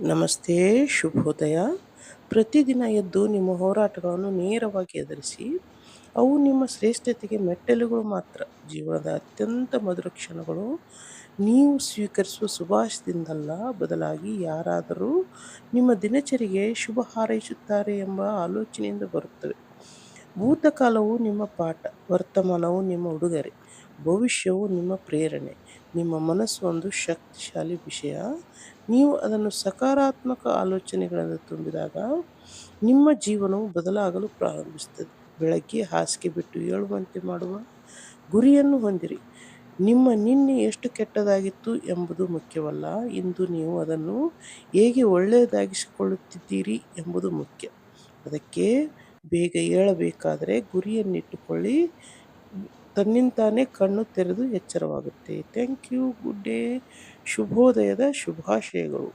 ನಮಸ್ತೆ, ಶುಭೋದಯ. ಪ್ರತಿದಿನ ಎದ್ದು ನಿಮ್ಮ ಹೋರಾಟಗಳನ್ನು ನೇರವಾಗಿ ಎದುರಿಸಿ. ಅವು ನಿಮ್ಮ ಶ್ರೇಷ್ಠತೆಗೆ ಮೆಟ್ಟಿಲುಗಳು ಮಾತ್ರ. ಜೀವನದ ಅತ್ಯಂತ ಮಧುರ ಕ್ಷಣಗಳು ನೀವು ಸ್ವೀಕರಿಸುವ ಸುಭಾಷಿತದಿಂದಲ್ಲ, ಬದಲಾಗಿ ಯಾರಾದರೂ ನಿಮ್ಮ ದಿನಚರಿಗೆ ಶುಭ ಹಾರೈಸುತ್ತಾರೆ ಎಂಬ ಆಲೋಚನೆಯಿಂದ ಬರುತ್ತವೆ. ಭೂತಕಾಲವು ನಿಮ್ಮ ಪಾಠ, ವರ್ತಮಾನವು ನಿಮ್ಮ ಉಡುಗೊರೆ, ಭವಿಷ್ಯವು ನಿಮ್ಮ ಪ್ರೇರಣೆ. ನಿಮ್ಮ ಮನಸ್ಸು ಒಂದು ಶಕ್ತಿಶಾಲಿ ವಿಷಯ. ನೀವು ಅದನ್ನು ಸಕಾರಾತ್ಮಕ ಆಲೋಚನೆಗಳಿಂದ ತುಂಬಿದಾಗ ನಿಮ್ಮ ಜೀವನವು ಬದಲಾಗಲು ಪ್ರಾರಂಭಿಸುತ್ತದೆ. ಬೆಳಗ್ಗೆ ಹಾಸಿಗೆ ಬಿಟ್ಟು ಏಳುವಂತೆ ಮಾಡುವ ಗುರಿಯನ್ನು ಹೊಂದಿರಿ. ನಿಮ್ಮ ನಿನ್ನೆ ಎಷ್ಟು ಕೆಟ್ಟದಾಗಿತ್ತು ಎಂಬುದು ಮುಖ್ಯವಲ್ಲ, ಇಂದು ನೀವು ಅದನ್ನು ಹೇಗೆ ಒಳ್ಳೆಯದಾಗಿಸಿಕೊಳ್ಳುತ್ತಿದ್ದೀರಿ ಎಂಬುದು ಮುಖ್ಯ. ಅದಕ್ಕೆ ಬೇಗ ಏಳಬೇಕಾದರೆ ಗುರಿಯನ್ನಿಟ್ಟುಕೊಳ್ಳಿ. ತನ್ನಿಂತಾನೇ ಕಣ್ಣು ತೆರೆದು ಎಚ್ಚರವಾಗುತ್ತೆ. Thank you. Good day. ಶುಭೋದಯದ ಶುಭಾಶಯಗಳು.